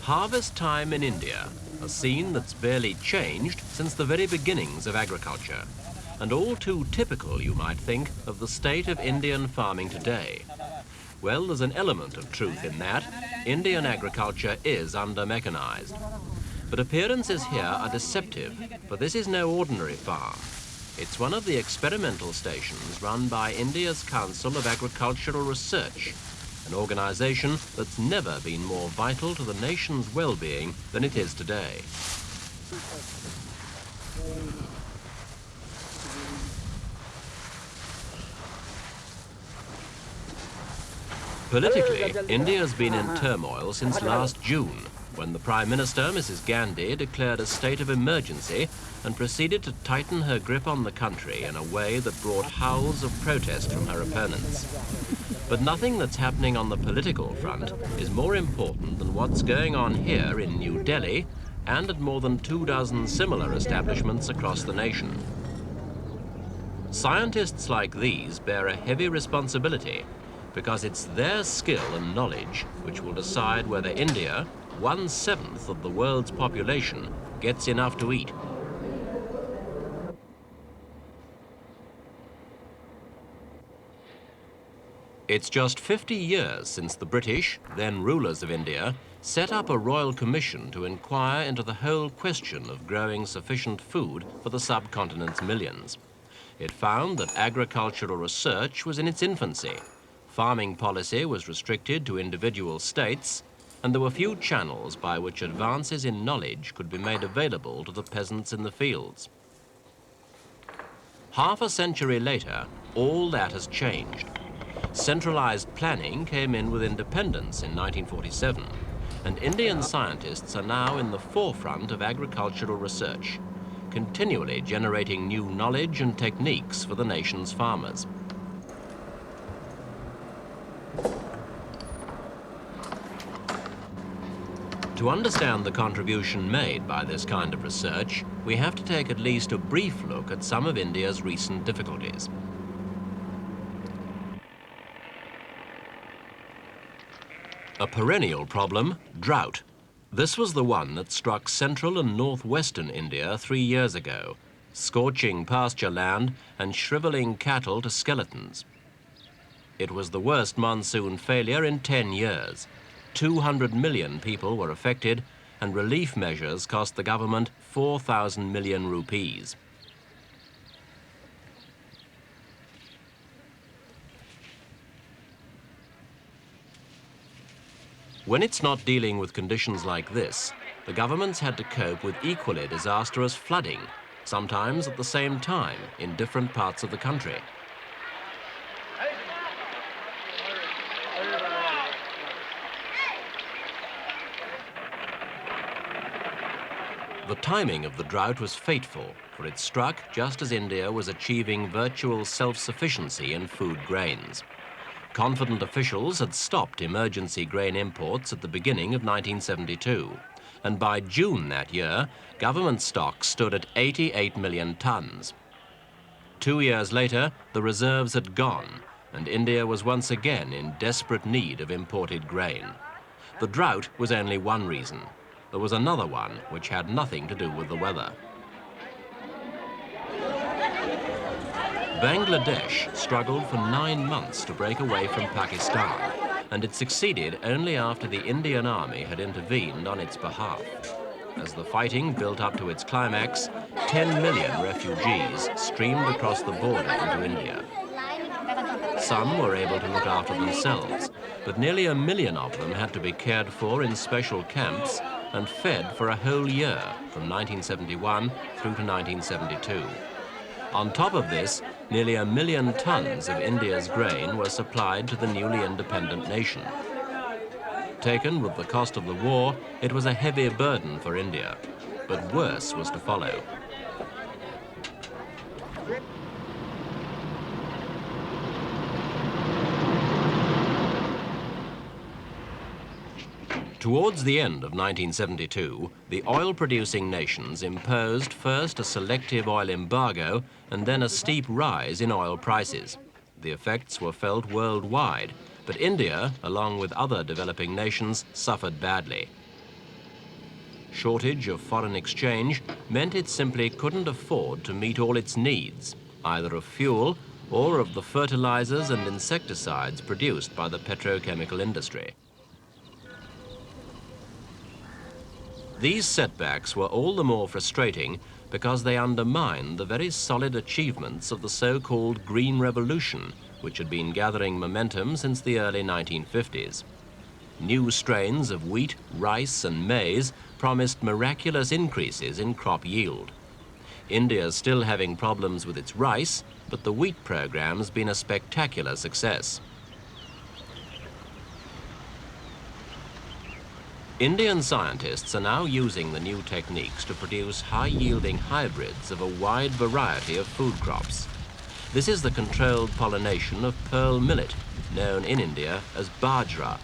Harvest time in India, a scene that's barely changed since the very beginnings of agriculture, and all too typical, you might think, of the state of Indian farming today. Well, there's an element of truth in that. Indian agriculture is under-mechanized. But appearances here are deceptive, for this is no ordinary farm. It's one of the experimental stations run by India's Council of Agricultural Research, an organization that's never been more vital to the nation's well-being than it is today. Politically, India's been in turmoil since last June, when the Prime Minister, Mrs. Gandhi, declared a state of emergency and proceeded to tighten her grip on the country in a way that brought howls of protest from her opponents. But nothing that's happening on the political front is more important than what's going on here in New Delhi and at more than 24 similar establishments across the nation. Scientists like these bear a heavy responsibility because it's their skill and knowledge which will decide whether India, 1/7 of the world's population, gets enough to eat. It's just 50 years since the British, then rulers of India, set up a royal commission to inquire into the whole question of growing sufficient food for the subcontinent's millions. It found that agricultural research was in its infancy. Farming policy was restricted to individual states, and there were few channels by which advances in knowledge could be made available to the peasants in the fields. Half a century later, all that has changed. Centralized planning came in with independence in 1947, and Indian scientists are now in the forefront of agricultural research, continually generating new knowledge and techniques for the nation's farmers. To understand the contribution made by this kind of research, we have to take at least a brief look at some of India's recent difficulties. A perennial problem, drought. This was the one that struck central and northwestern India 3 years ago, scorching pasture land and shriveling cattle to skeletons. It was the worst monsoon failure in 10 years. 200 million people were affected, and relief measures cost the government 4,000 million rupees. When it's not dealing with conditions like this, the government's had to cope with equally disastrous flooding, sometimes at the same time in different parts of the country. The timing of the drought was fateful, for it struck just as India was achieving virtual self-sufficiency in food grains. Confident officials had stopped emergency grain imports at the beginning of 1972, and by June that year, government stocks stood at 88 million tons. 2 years later, the reserves had gone, and India was once again in desperate need of imported grain. The drought was only one reason. There was another one which had nothing to do with the weather. Bangla Desh struggled for 9 months to break away from Pakistan, and it succeeded only after the Indian army had intervened on its behalf. As the fighting built up to its climax, 10 million refugees streamed across the border into India. Some were able to look after themselves, but nearly 1 million of them had to be cared for in special camps and fed for a whole year, from 1971 through to 1972. On top of this, nearly 1 million tons of India's grain were supplied to the newly independent nation. Taken with the cost of the war, it was a heavy burden for India, but worse was to follow. Towards the end of 1972, the oil-producing nations imposed first a selective oil embargo and then a steep rise in oil prices. The effects were felt worldwide, but India, along with other developing nations, suffered badly. shortage of foreign exchange meant it simply couldn't afford to meet all its needs, either of fuel or of the fertilizers and insecticides produced by the petrochemical industry. These setbacks were all the more frustrating because they undermined the very solid achievements of the so-called Green Revolution, which had been gathering momentum since the early 1950s. New strains of wheat, rice and maize promised miraculous increases in crop yield. India's still having problems with its rice, but the wheat program's been a spectacular success. Indian scientists are now using the new techniques to produce high-yielding hybrids of a wide variety of food crops. This is the controlled pollination of pearl millet, known in India as bajra.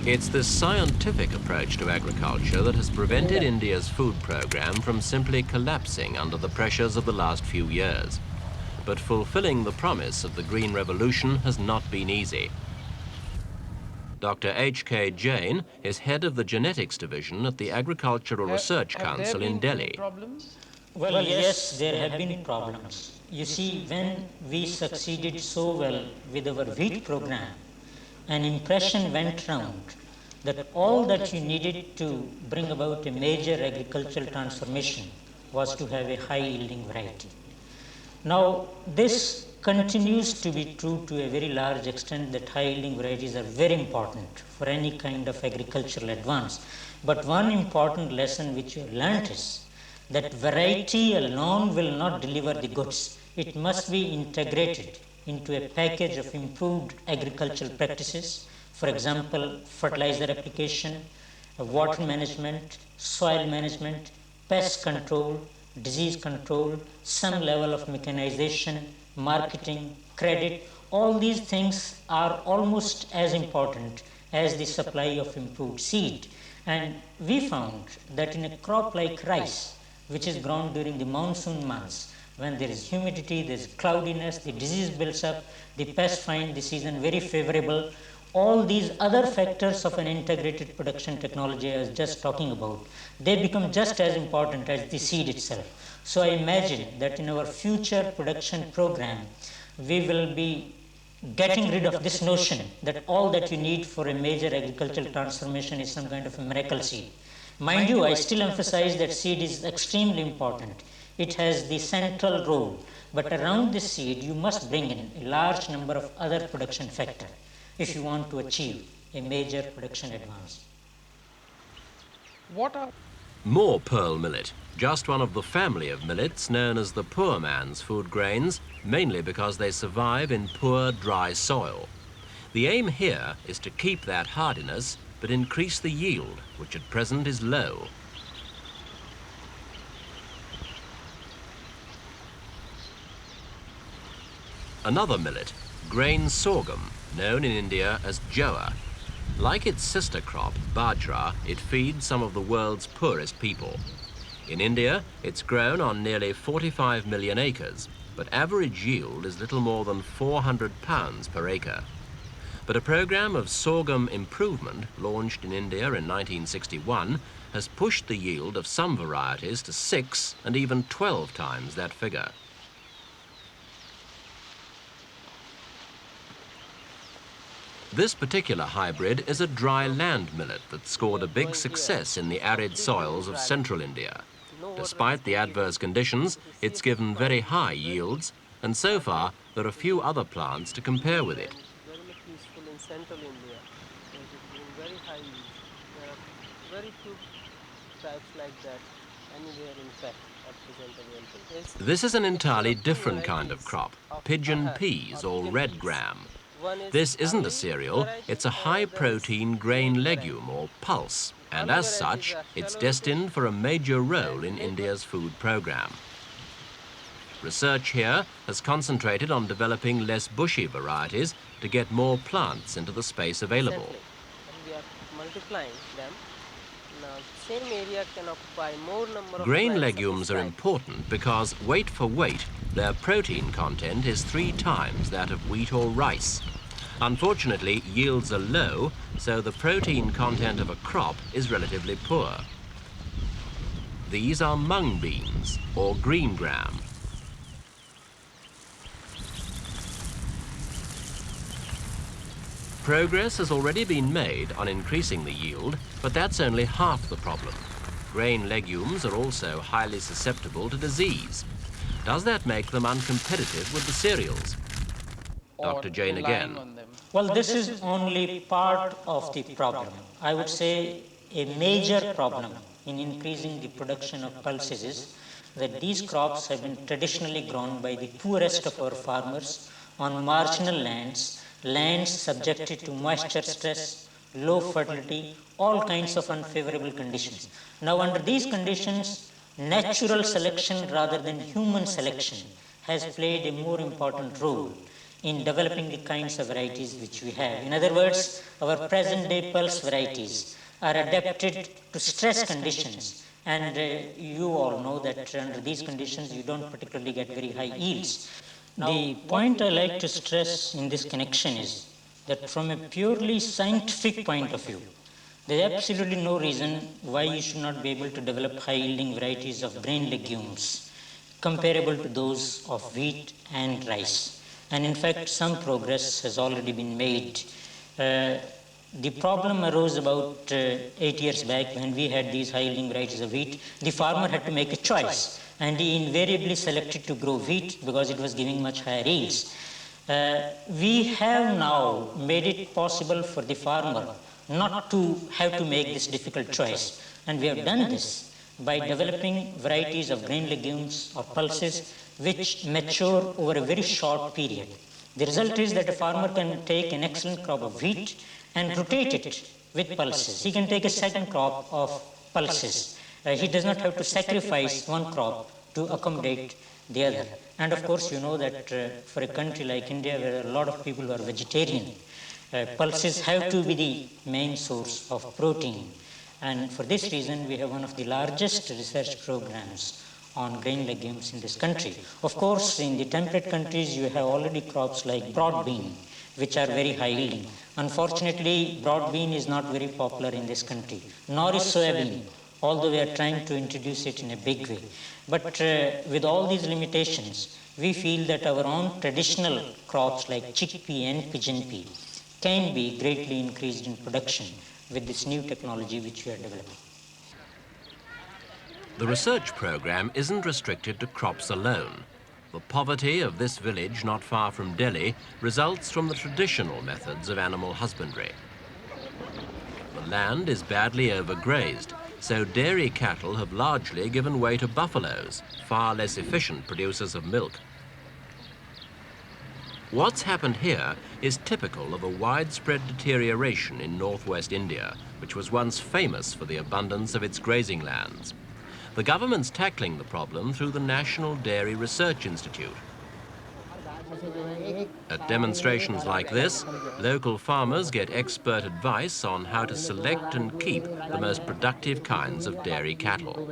It's this scientific approach to agriculture that has prevented India's food program from simply collapsing under the pressures of the last few years. But fulfilling the promise of the Green Revolution has not been easy. Dr. H.K. Jain is head of the genetics division at the Agricultural Research Council in Delhi. Well, yes, there have been problems. You see, when we succeeded so well with our wheat program, an impression went round that all that you needed to bring about a major agricultural transformation was to have a high-yielding variety. Now, this continues to be true to a very large extent, that high-yielding varieties are very important for any kind of agricultural advance. But one important lesson which you learnt is that variety alone will not deliver the goods. It must be integrated into a package of improved agricultural practices. For example, fertilizer application, water management, soil management, pest control, disease control, some level of mechanization, marketing, credit. All these things are almost as important as the supply of improved seed. And we found that in a crop like rice, which is grown during the monsoon months, when there is humidity, there is cloudiness, the disease builds up, the pests find the season very favorable. All these other factors of an integrated production technology I was just talking about, they become just as important as the seed itself. So I imagine that in our future production program, we will be getting rid of this notion that all that you need for a major agricultural transformation is some kind of a miracle seed. Mind you, I still emphasize that seed is extremely important. It has the central role, but around this seed you must bring in a large number of other production factors if you want to achieve a major production advance. What are More pearl millet, just one of the family of millets known as the poor man's food grains, mainly because they survive in poor, dry soil. The aim here is to keep that hardiness but increase the yield, which at present is low. Another millet, grain sorghum, known in India as jowar. Like its sister crop, bajra, it feeds some of the world's poorest people. In India, it's grown on nearly 45 million acres, but average yield is little more than 400 pounds per acre. But a program of sorghum improvement, launched in India in 1961, has pushed the yield of some varieties to 6 and even 12 times that figure. This particular hybrid is a dry land millet that scored a big success in the arid soils of central India. Despite the adverse conditions, it's given very high yields, and so far there are few other plants to compare with it. very much useful in central India. It is giving very high yields. There are very few types like that anywhere in fact at present available. This is an entirely different kind of crop, pigeon peas or red gram. This isn't a cereal, it's a high-protein grain legume or pulse, and as such, it's destined for a major role in India's food program. Research here has concentrated on developing less bushy varieties to get more plants into the space available. We are multiplying them. Now, same area can occupy more number of Grain plants of legumes this are type. important because, weight for weight, their protein content is 3 times that of wheat or rice. Unfortunately, yields are low, so the protein content of a crop is relatively poor. These are mung beans, or green gram. Progress has already been made on increasing the yield, but that's only half the problem. Grain legumes are also highly susceptible to disease. Does that make them uncompetitive with the cereals? Dr. Jain again. Well, this is only part of the problem. I would say a major problem in increasing the production of pulses is that these crops have been traditionally grown by the poorest of our farmers on marginal lands, lands subjected to moisture stress, low fertility, all kinds of unfavorable conditions. Now, under these conditions, natural selection rather than human selection has played a more important role in developing the kinds of varieties which we have. In other words, our present day pulse varieties are adapted to stress conditions, and you all know that under these conditions you don't particularly get very high yields. The point I like to stress in this connection is that from a purely scientific point of view, there is absolutely no reason why you should not be able to develop high yielding varieties of grain legumes comparable to those of wheat and rice. And in fact, some progress has already been made. The problem arose about 8 years back when we had these high yielding varieties of wheat. The farmer had to make a choice, and he invariably selected to grow wheat because it was giving much higher yields. We have now made it possible for the farmer not to have to make this difficult choice, and we have done this by developing varieties of grain legumes or pulses which mature over a very short period. The result is that a farmer can take an excellent crop of wheat and rotate it with pulses. He can take a second crop of pulses. He does not have to sacrifice one crop to accommodate the other. And of course, you know that for a country like India, where a lot of people who are vegetarian, pulses have to be the main source of protein. And for this reason, we have one of the largest research programs on grain legumes in this country. Of course, in the temperate countries, you have already crops like broad bean, which are very high yielding. Unfortunately, broad bean is not very popular in this country, nor is soybean, although we are trying to introduce it in a big way. But with all these limitations, we feel that our own traditional crops like chickpea and pigeon pea can be greatly increased in production with this new technology which we are developing. The research program isn't restricted to crops alone. The poverty of this village not far from Delhi results from the traditional methods of animal husbandry. The land is badly overgrazed, so dairy cattle have largely given way to buffaloes, far less efficient producers of milk. What's happened here is typical of a widespread deterioration in northwest India, which was once famous for the abundance of its grazing lands. The government's tackling the problem through the National Dairy Research Institute. At demonstrations like this, local farmers get expert advice on how to select and keep the most productive kinds of dairy cattle.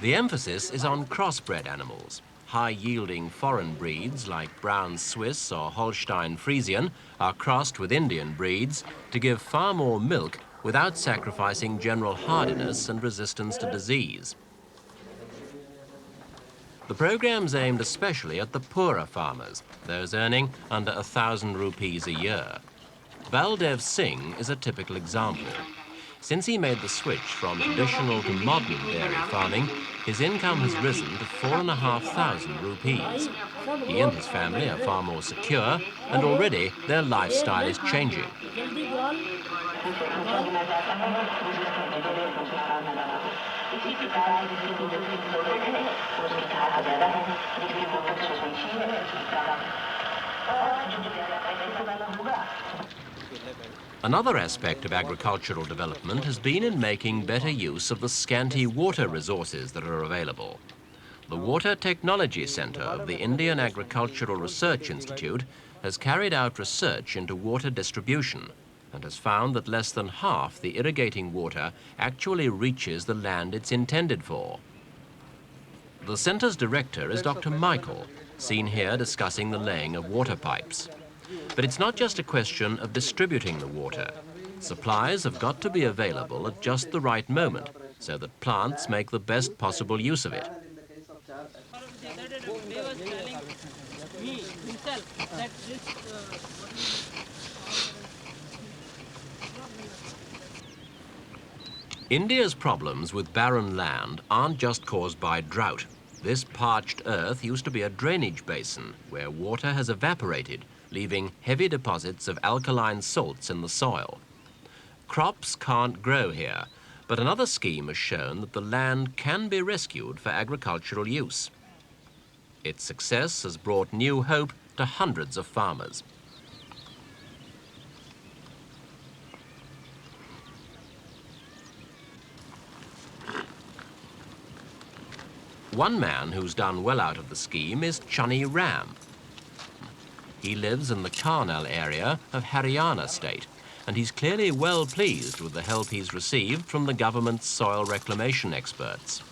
The emphasis is on crossbred animals. High-yielding foreign breeds like Brown Swiss or Holstein Friesian are crossed with Indian breeds to give far more milk without sacrificing general hardiness and resistance to disease. The program's aimed especially at the poorer farmers, those earning under 1,000 rupees a year. Baldev Singh is a typical example. Since he made the switch from traditional to modern dairy farming, his income has risen to 4,500 rupees. He and his family are far more secure, and already their lifestyle is changing. Another aspect of agricultural development has been in making better use of the scanty water resources that are available. The Water Technology Centre of the Indian Agricultural Research Institute has carried out research into water distribution and has found that less than half the irrigating water actually reaches the land it's intended for. The centre's director is Dr. Michael, seen here discussing the laying of water pipes. But it's not just a question of distributing the water. Supplies have got to be available at just the right moment so that plants make the best possible use of it. India's problems with barren land aren't just caused by drought. This parched earth used to be a drainage basin where water has evaporated, leaving heavy deposits of alkaline salts in the soil. Crops can't grow here, but another scheme has shown that the land can be rescued for agricultural use. Its success has brought new hope to hundreds of farmers. One man who's done well out of the scheme is Chani Ram. He lives in the Karnal area of Haryana state, and he's clearly well pleased with the help he's received from the government's soil reclamation experts.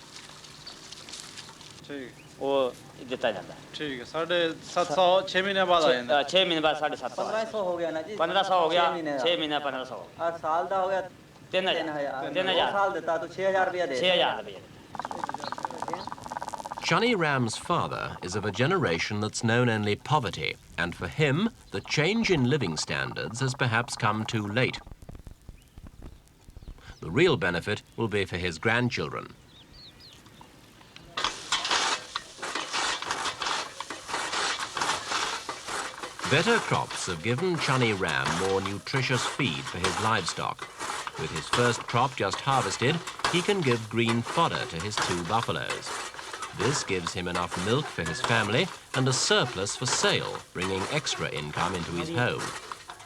Chani Ram's father is of a generation that's known only poverty, and for him, the change in living standards has perhaps come too late. The real benefit will be for his grandchildren. Better crops have given Chani Ram more nutritious feed for his livestock. With his first crop just harvested, he can give green fodder to his 2 buffaloes. This gives him enough milk for his family and a surplus for sale, bringing extra income into his home.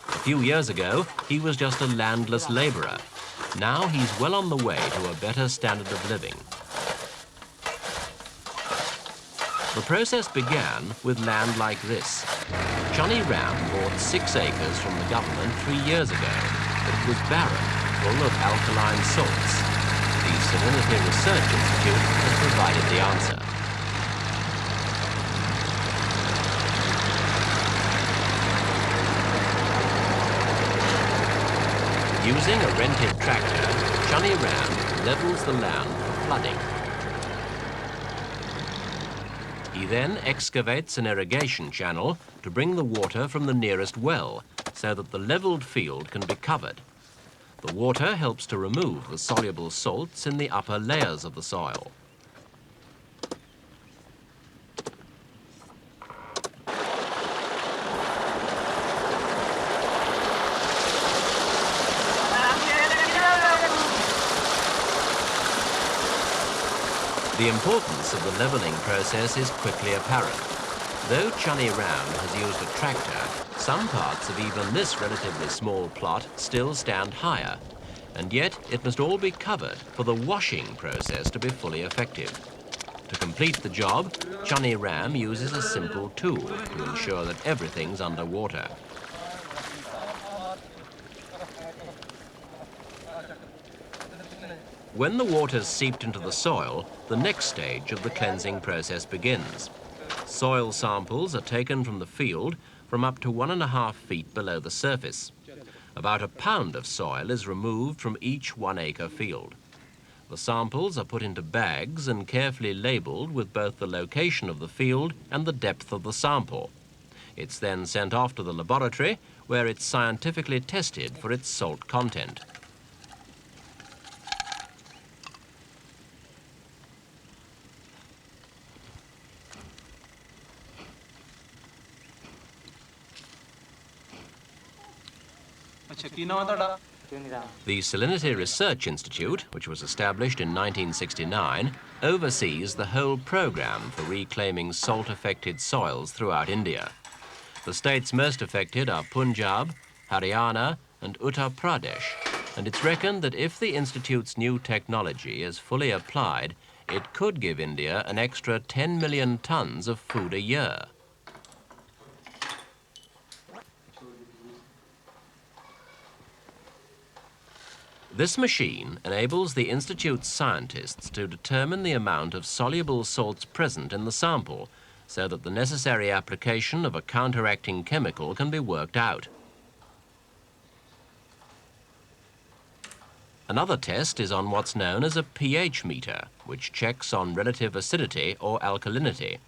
A few years ago, he was just a landless labourer. Now he's well on the way to a better standard of living. The process began with land like this. Chani Ram bought 6 acres from the government 3 years ago, but it was barren, full of alkaline salts. The Salinity Research Institute has provided the answer. Using a rented tractor, Chani Ram levels the land for flooding. He then excavates an irrigation channel to bring the water from the nearest well so that the levelled field can be covered. The water helps to remove the soluble salts in the upper layers of the soil. The importance of the levelling process is quickly apparent. Though Chani Ram has used a tractor, some parts of even this relatively small plot still stand higher, and yet it must all be covered for the washing process to be fully effective. To complete the job, Chani Ram uses a simple tool to ensure that everything's underwater. When the water's seeped into the soil, the next stage of the cleansing process begins. Soil samples are taken from the field from up to 1.5 feet below the surface. About a pound of soil is removed from each 1 acre field. The samples are put into bags and carefully labelled with both the location of the field and the depth of the sample. It's then sent off to the laboratory where it's scientifically tested for its salt content. The Salinity Research Institute, which was established in 1969, oversees the whole program for reclaiming salt-affected soils throughout India. The states most affected are Punjab, Haryana and Uttar Pradesh, and it's reckoned that if the Institute's new technology is fully applied, it could give India an extra 10 million tons of food a year. This machine enables the Institute's scientists to determine the amount of soluble salts present in the sample, so that the necessary application of a counteracting chemical can be worked out. Another test is on what's known as a pH meter, which checks on relative acidity or alkalinity.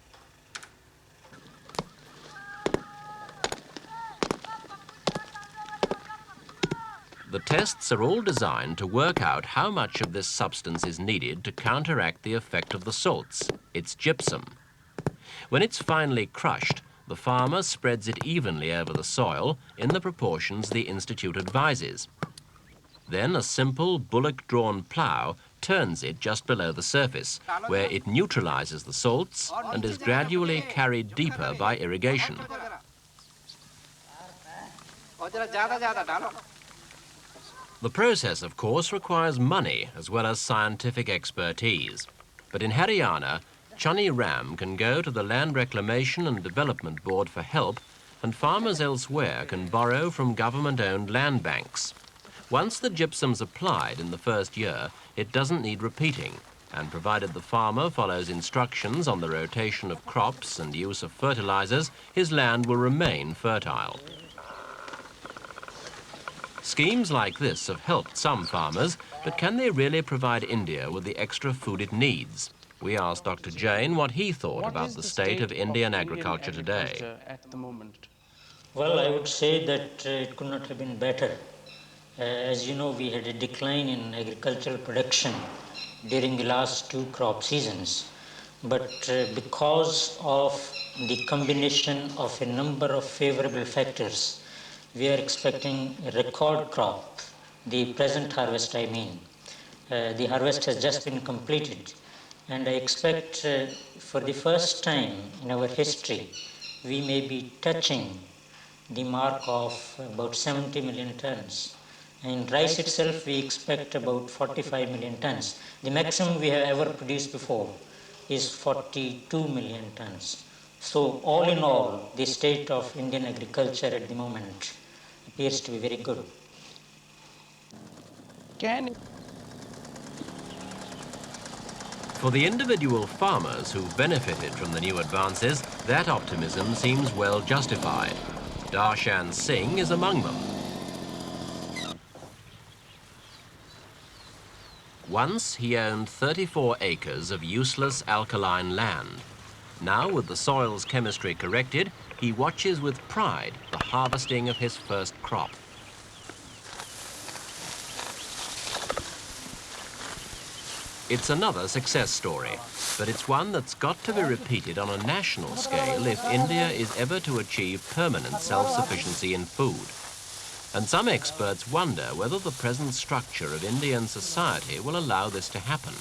The tests are all designed to work out how much of this substance is needed to counteract the effect of the salts. It's gypsum. When it's finally crushed, the farmer spreads it evenly over the soil in the proportions the Institute advises. Then a simple bullock-drawn plough turns it just below the surface, where it neutralizes the salts and is gradually carried deeper by irrigation. The process, of course, requires money as well as scientific expertise. But in Haryana, Chani Ram can go to the Land Reclamation and Development Board for help, and farmers elsewhere can borrow from government-owned land banks. Once the gypsum's applied in the first year, it doesn't need repeating, and provided the farmer follows instructions on the rotation of crops and use of fertilizers, his land will remain fertile. Schemes like this have helped some farmers, but can they really provide India with the extra food it needs? We asked Dr. Jain what he thought about the state of Indian agriculture today. At the moment? Well, I would say that it could not have been better. As you know, we had a decline in agricultural production during the last 2 crop seasons. But because of the combination of a number of favorable factors, we are expecting a record crop, the present harvest I mean. The harvest has just been completed, and I expect for the first time in our history, we may be touching the mark of about 70 million tons. In rice itself, we expect about 45 million tons. The maximum we have ever produced before is 42 million tons. So all in all, the state of Indian agriculture at the moment appears to be very good. For the individual farmers who've benefited from the new advances, that optimism seems well justified. Darshan Singh is among them. Once he owned 34 acres of useless alkaline land. Now, with the soil's chemistry corrected, he watches with pride the harvesting of his first crop. It's another success story, but it's one that's got to be repeated on a national scale if India is ever to achieve permanent self-sufficiency in food. And some experts wonder whether the present structure of Indian society will allow this to happen.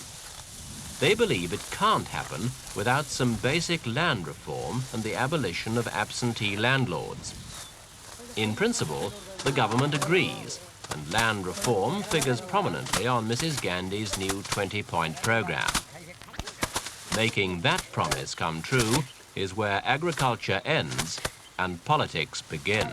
They believe it can't happen without some basic land reform and the abolition of absentee landlords. In principle, the government agrees, and land reform figures prominently on Mrs. Gandhi's new 20-point program. Making that promise come true is where agriculture ends and politics begin.